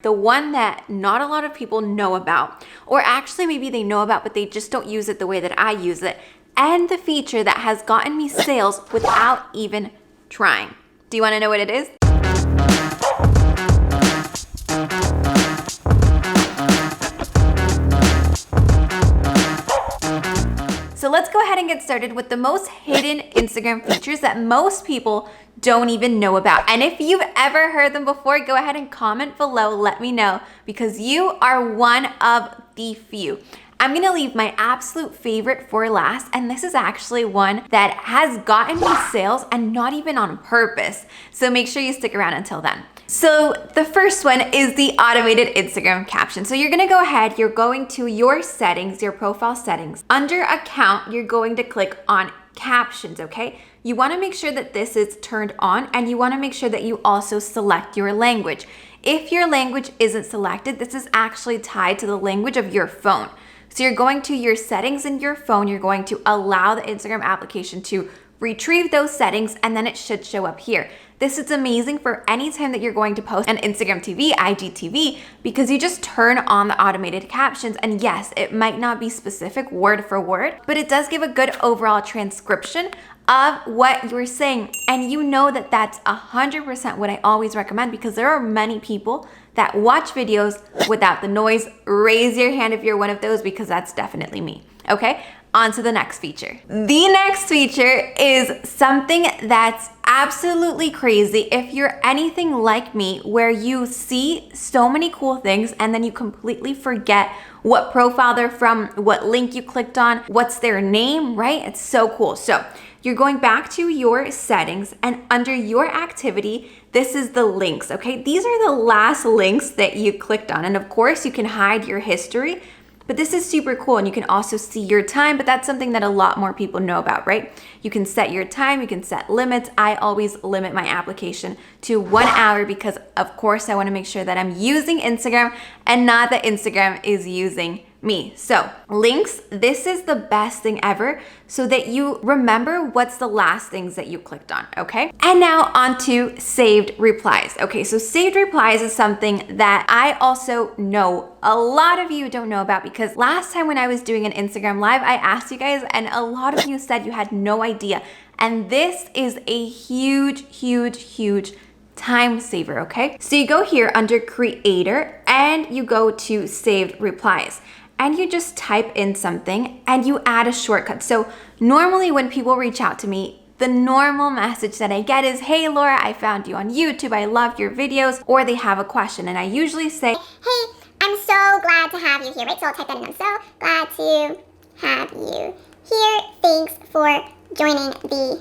the one that not a lot of people know about, or actually maybe they know about, but they just don't use it the way that I use it, and the feature that has gotten me sales without even trying. Do you want to know what it is? So let's go ahead and get started with the most hidden Instagram features that most people don't even know about. And if you've ever heard them before, go ahead and comment below, let me know, because you are one of the few. I'm gonna leave my absolute favorite for last, and this is actually one that has gotten me sales and not even on purpose. So make sure you stick around until then. So the first one is the automated Instagram caption. So you're gonna go ahead, you're going to your settings, your profile settings. Under account, you're going to click on captions, okay? You wanna make sure that this is turned on, and you wanna make sure that you also select your language. If your language isn't selected, this is actually tied to the language of your phone. So you're going to your settings in your phone, you're going to allow the Instagram application to retrieve those settings, and then it should show up here. This is amazing for any time that you're going to post an Instagram TV, IGTV, because you just turn on the automated captions. And yes, it might not be specific word for word, but it does give a good overall transcription of what you're saying. And you know that that's 100% what I always recommend, because there are many people that watch videos without the noise. Raise your hand if you're one of those, because that's definitely me. Okay, on to the next feature. The next feature is something that's absolutely crazy. If you're anything like me, where you see so many cool things and then you completely forget what profile they're from, what link you clicked on, what's their name, right? It's so cool. So you're going back to your settings, and under your activity, this is the links, okay? These are the last links that you clicked on. And of course you can hide your history, but this is super cool, and you can also see your time, but that's something that a lot more people know about, right? You can set your time, you can set limits. I always limit my application to 1 hour, because of course I wanna make sure that I'm using Instagram and not that Instagram is using me. So links, this is the best thing ever, so that you remember what's the last things that you clicked on, okay? And now on to saved replies. Okay, so saved replies is something that I also know a lot of you don't know about, because last time when I was doing an Instagram live, I asked you guys and a lot of you said you had no idea. And this is a huge, huge, huge time saver, okay? So you go here under creator and you go to saved replies, and you just type in something and you add a shortcut. So normally when people reach out to me, the normal message that I get is, hey Laura, I found you on YouTube, I love your videos, or they have a question. And I usually say, hey, I'm so glad to have you here, right? So I'll type that in, I'm so glad to have you here. Thanks for joining the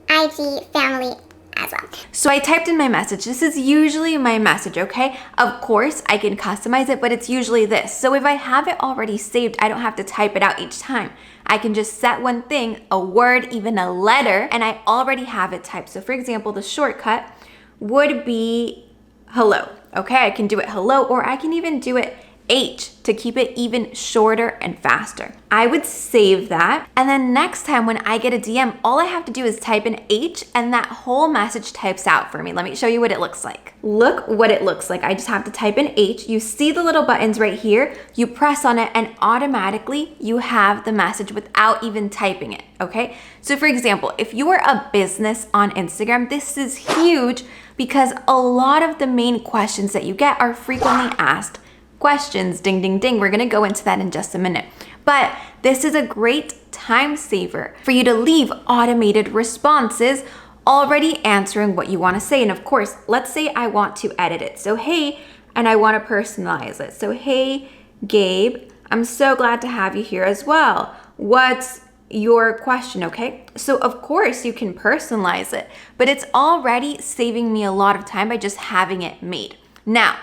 IG family as well. So I typed in my message. This is usually my message, okay? Of course, I can customize it, but it's usually this. So if I have it already saved, I don't have to type it out each time. I can just set one thing, a word, even a letter, and I already have it typed. So for example, the shortcut would be hello, okay? I can do it hello, or I can even do it H to keep it even shorter and faster. I would save that, and then next time when I get a DM, all I have to do is type in H and that whole message types out for me. Let me show you what it looks like. Look what it looks like. I just have to type in H. You see the little buttons right here. You press on it and automatically you have the message without even typing it, okay? So for example, if you are a business on Instagram, this is huge, because a lot of the main questions that you get are frequently asked questions. Ding, ding, ding. We're gonna go into that in just a minute. But this is a great time saver for you to leave automated responses already answering what you wanna say. And of course, let's say I want to edit it. So hey, and I wanna personalize it. So hey, Gabe, I'm so glad to have you here as well. What's your question, okay? So of course you can personalize it, but it's already saving me a lot of time by just having it made. Now,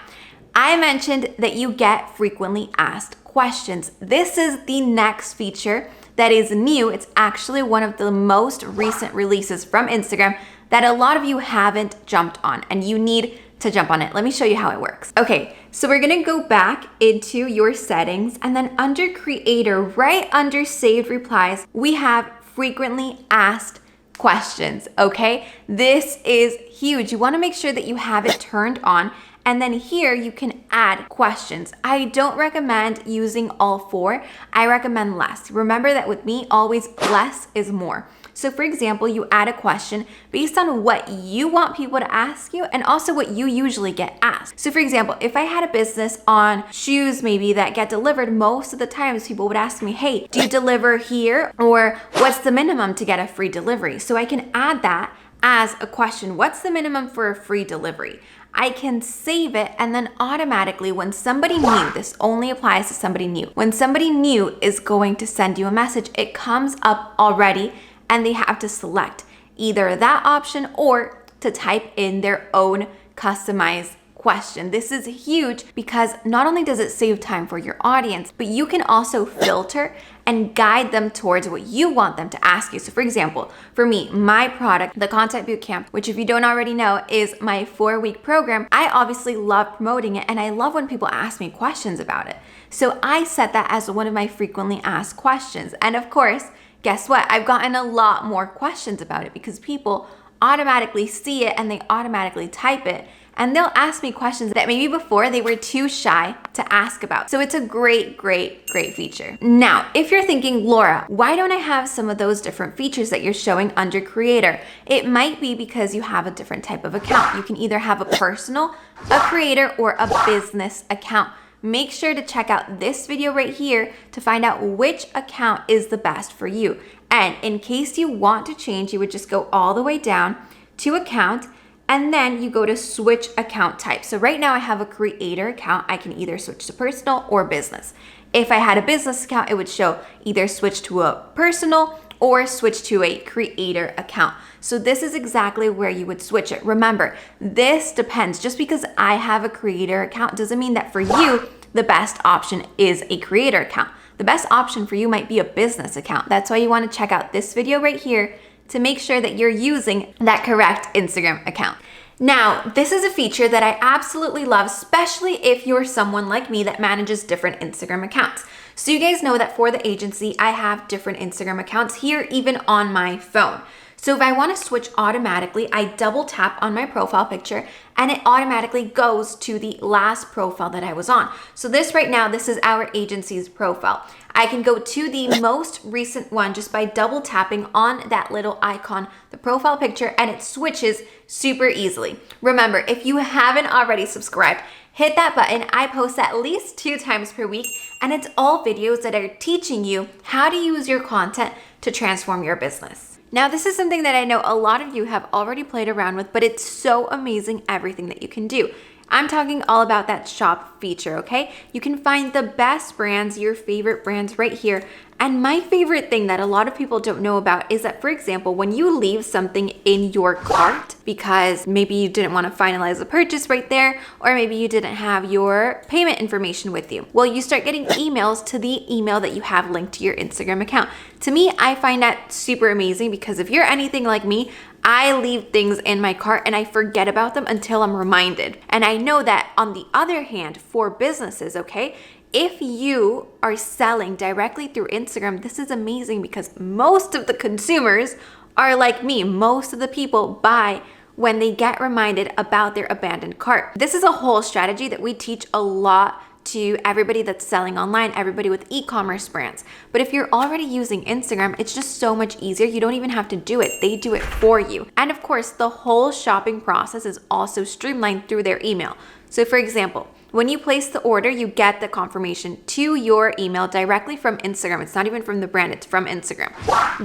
I mentioned that you get frequently asked questions. This is the next feature that is new. It's actually one of the most recent releases from Instagram that a lot of you haven't jumped on, and you need to jump on it. Let me show you how it works. Okay, so we're gonna go back into your settings, and then under creator, right under saved replies, we have frequently asked questions, okay? This is huge. You wanna make sure that you have it turned on, And then here you can add questions. I don't recommend using all 4. I recommend less. Remember that with me, always less is more. So for example, you add a question based on what you want people to ask you and also what you usually get asked. So for example, if I had a business on shoes maybe that get delivered, most of the times people would ask me, hey, do you deliver here? Or what's the minimum to get a free delivery? So I can add that as a question. What's the minimum for a free delivery? I can save it, and then automatically when somebody new, this only applies to somebody new, when somebody new is going to send you a message, it comes up already and they have to select either that option or to type in their own customized question. This is huge because not only does it save time for your audience, but you can also filter and guide them towards what you want them to ask you. So for example, for me, my product, the Content Bootcamp, which if you don't already know is my 4-week program, I obviously love promoting it and I love when people ask me questions about it. So I set that as one of my frequently asked questions. And of course, guess what? I've gotten a lot more questions about it because people automatically see it and they automatically type it. And they'll ask me questions that maybe before they were too shy to ask about. So it's a great feature. Now, if you're thinking, Laura, why don't I have some of those different features that you're showing under creator? It might be because you have a different type of account. You can either have a personal, a creator, or a business account. Make sure to check out this video right here to find out which account is the best for you. And in case you want to change, you would just go all the way down to account, and then you go to switch account type. So right now I have a creator account. I can either switch to personal or business. If I had a business account, it would show either switch to a personal or switch to a creator account. So this is exactly where you would switch it. Remember, this depends. Just because I have a creator account doesn't mean that for you, the best option is a creator account. The best option for you might be a business account. That's why you want to check out this video right here to make sure that you're using that correct Instagram account. Now, this is a feature that I absolutely love, especially if you're someone like me that manages different Instagram accounts. So you guys know that for the agency, I have different Instagram accounts here, even on my phone. So if I want to switch automatically, I double tap on my profile picture and it automatically goes to the last profile that I was on. So this right now, this is our agency's profile. I can go to the most recent one just by double tapping on that little icon, the profile picture, and it switches super easily. Remember, if you haven't already subscribed, hit that button. I post at least 2 times per week, and it's all videos that are teaching you how to use your content to transform your business. Now, this is something that I know a lot of you have already played around with, but it's so amazing everything that you can do. I'm talking all about that shop feature, okay? You can find the best brands, your favorite brands right here. And my favorite thing that a lot of people don't know about is that, for example, when you leave something in your cart because maybe you didn't want to finalize the purchase right there, or maybe you didn't have your payment information with you, well, you start getting emails to the email that you have linked to your Instagram account. To me, I find that super amazing because if you're anything like me, I leave things in my cart and I forget about them until I'm reminded. And I know that on the other hand, for businesses, okay, if you are selling directly through Instagram, this is amazing because most of the consumers are like me. Most of the people buy when they get reminded about their abandoned cart. This is a whole strategy that we teach a lot to everybody that's selling online, everybody with e-commerce brands. But if you're already using Instagram, it's just so much easier. You don't even have to do it. They do it for you. And of course, the whole shopping process is also streamlined through their email. So for example, when you place the order, you get the confirmation to your email directly from Instagram. It's not even from the brand, it's from Instagram.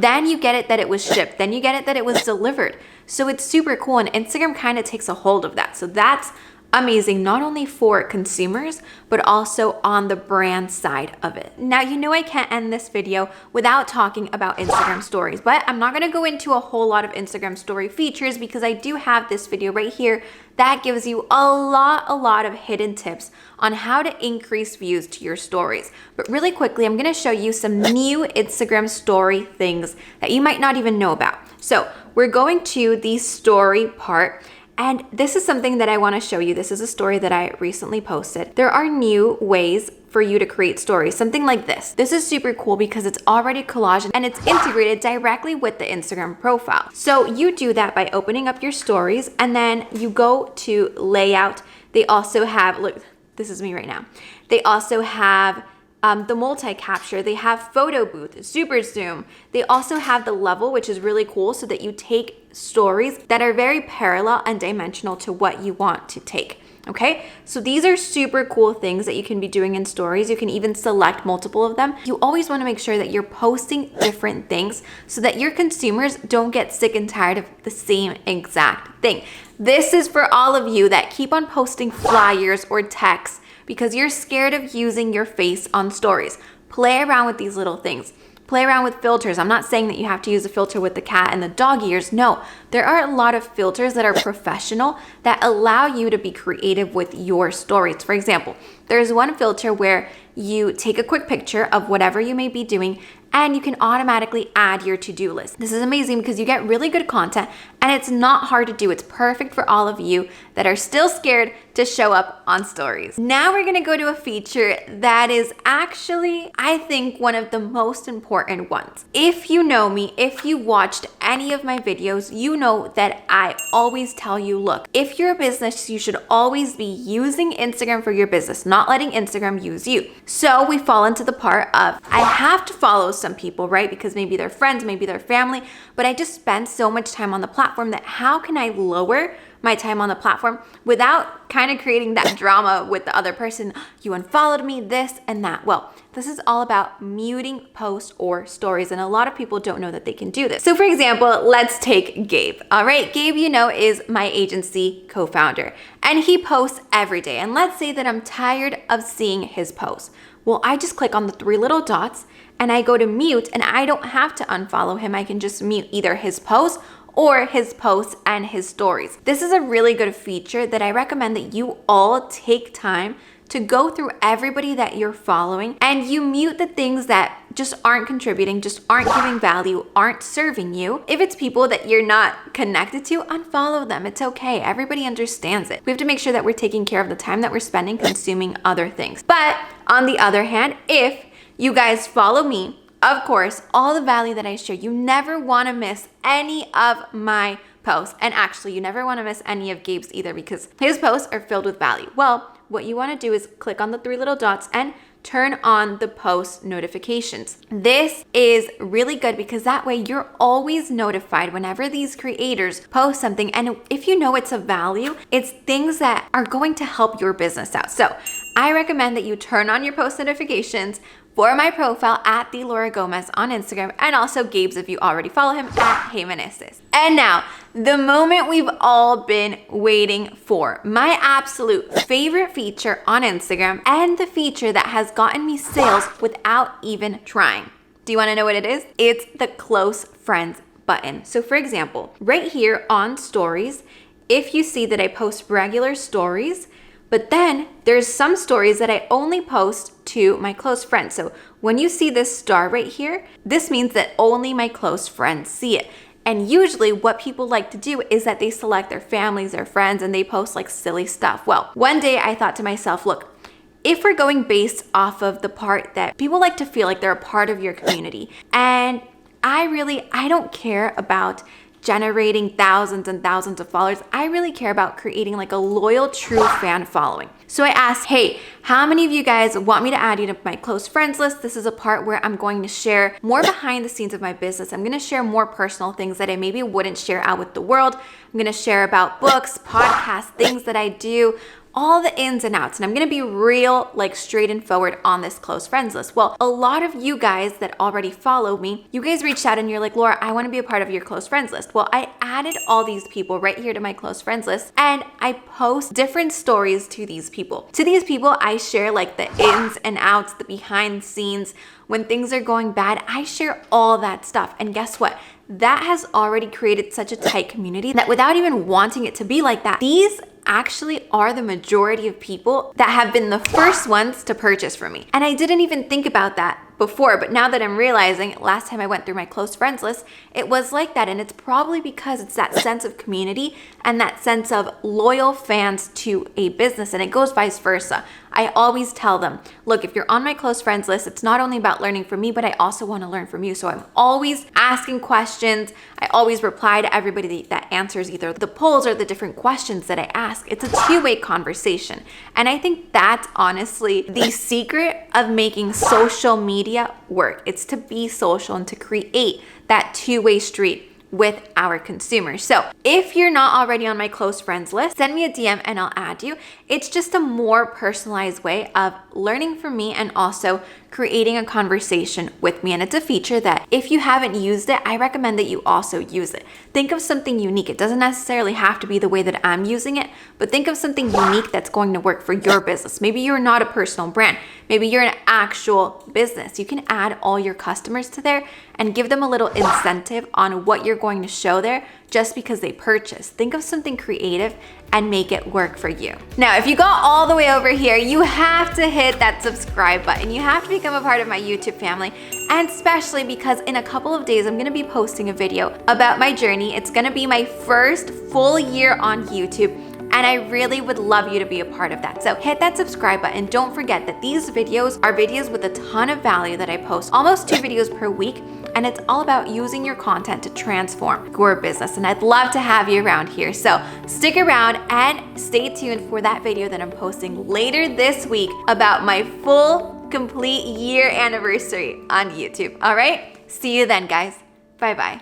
Then you get it that it was shipped. Then you get it that it was delivered. So it's super cool, and Instagram kind of takes a hold of that. So that's amazing, not only for consumers, but also on the brand side of it. Now, you know I can't end this video without talking about Instagram stories, but I'm not gonna go into a whole lot of Instagram story features because I do have this video right here that gives you a lot of hidden tips on how to increase views to your stories. But really quickly, I'm gonna show you some new Instagram story things that you might not even know about. So we're going to the story part. And this is something that I want to show you. This is a story that I recently posted. There are new ways for you to create stories, something like this. This is super cool because it's already collaged and it's integrated directly with the Instagram profile. So you do that by opening up your stories and then you go to layout, They also have, look, this is me right now. They also have the multi-capture, they have photo booth, super zoom. They also have the level, which is really cool, so that you take stories that are very parallel and dimensional to what you want to take. Okay, so these are super cool things that you can be doing in stories. You can even select multiple of them. You always want to make sure that you're posting different things so that your consumers don't get sick and tired of the same exact thing. This is for all of you that keep on posting flyers or text because you're scared of using your face on stories. Play around with these little things. Play around with filters. I'm not saying that you have to use a filter with the cat and the dog ears. No, there are a lot of filters that are professional that allow you to be creative with your stories. For example, there's one filter where you take a quick picture of whatever you may be doing and you can automatically add your to-do list. This is amazing because you get really good content and it's not hard to do. It's perfect for all of you that are still scared to show up on stories. Now we're gonna go to a feature that is actually, I think, one of the most important ones. If you know me, if you watched any of my videos, you know that I always tell you, look, if you're a business, you should always be using Instagram for your business, not letting Instagram use you. So we fall into the part of, I have to follow some people, right? Because maybe they're friends, maybe they're family, but I just spend so much time on the platform that how can I lower my time on the platform without kind of creating that drama with the other person? You unfollowed me, this and that. Well, this is all about muting posts or stories, and a lot of people don't know that they can do this. So for example, let's take Gabe. All right, Gabe, you know, is my agency co-founder, and he posts every day. And let's say that I'm tired of seeing his posts. Well, I just click on the 3 little dots and I go to mute, and I don't have to unfollow him. I can just mute either his post or his posts and his stories. This is a really good feature that I recommend that you all take time to go through everybody that you're following and you mute the things that just aren't contributing, just aren't giving value, aren't serving you. If it's people that you're not connected to, unfollow them. It's okay. Everybody understands it. We have to make sure that we're taking care of the time that we're spending consuming other things. But on the other hand, if you guys follow me, of course, all the value that I share, you never want to miss any of my posts. And actually, you never want to miss any of Gabe's either because his posts are filled with value. Well, what you want to do is click on the 3 little dots and turn on the post notifications. This is really good because that way you're always notified whenever these creators post something. And if you know it's of value, it's things that are going to help your business out. So I recommend that you turn on your post notifications for my profile at the Laura Gomez on Instagram, and also Gabe's if you already follow him at Hey Meneses. And now, the moment we've all been waiting for, my absolute favorite feature on Instagram, and the feature that has gotten me sales without even trying. Do you want to know what it is? It's the close friends button. So for example, right here on stories, if you see that I post regular stories, but then there's some stories that I only post to my close friends. So when you see this star right here, this means that only my close friends see it. And usually what people like to do is that they select their families, their friends, and they post like silly stuff. Well, one day I thought to myself, look, if we're going based off of the part that people like to feel like they're a part of your community, and I don't care about generating thousands and thousands of followers. I really care about creating like a loyal, true fan following. So I asked, hey, how many of you guys want me to add you to my close friends list? This is a part where I'm going to share more behind the scenes of my business. I'm going to share more personal things that I maybe wouldn't share out with the world. I'm going to share about books, podcasts, things that I do, all the ins and outs. And I'm gonna be real, like straight and forward on this close friends list. Well, a lot of you guys that already follow me, you guys reached out and you're like, Laura, I wanna be a part of your close friends list. Well, I added all these people right here to my close friends list, and I post different stories to these people. To these people, I share like the ins and outs, the behind the scenes. When things are going bad, I share all that stuff. And guess what? That has already created such a tight community that without even wanting it to be like that, these actually are the majority of people that have been the first ones to purchase from me. And I didn't even think about that before, but now that I'm realizing, last time I went through my close friends list, it was like that. And it's probably because it's that sense of community and that sense of loyal fans to a business, and it goes vice versa. I always tell them, look, if you're on my close friends list, it's not only about learning from me, but I also want to learn from you. So I'm always asking questions. I always reply to everybody that answers either the polls or the different questions that I ask. It's a two-way conversation. And I think that's honestly the secret of making social media work. It's to be social and to create that two-way street with our consumers. So if you're not already on my close friends list, send me a DM and I'll add you. It's just a more personalized way of learning from me and also creating a conversation with me. And it's a feature that if you haven't used it, I recommend that you also use it. Think of something unique. It doesn't necessarily have to be the way that I'm using it, but think of something unique that's going to work for your business. Maybe you're not a personal brand. Maybe you're an actual business. You can add all your customers to there and give them a little incentive on what you're going to show there just because they purchase. Think of something creative and make it work for you. Now, if you got all the way over here, you have to hit that subscribe button. You have to become a part of my YouTube family, and especially because in a couple of days, I'm gonna be posting a video about my journey. It's gonna be my first full year on YouTube, and I really would love you to be a part of that. So hit that subscribe button. Don't forget that these videos are videos with a ton of value that I post, almost 2 videos per week, and it's all about using your content to transform your business. And I'd love to have you around here. So stick around and stay tuned for that video that I'm posting later this week about my full, complete year anniversary on YouTube. All right, see you then, guys. Bye-bye.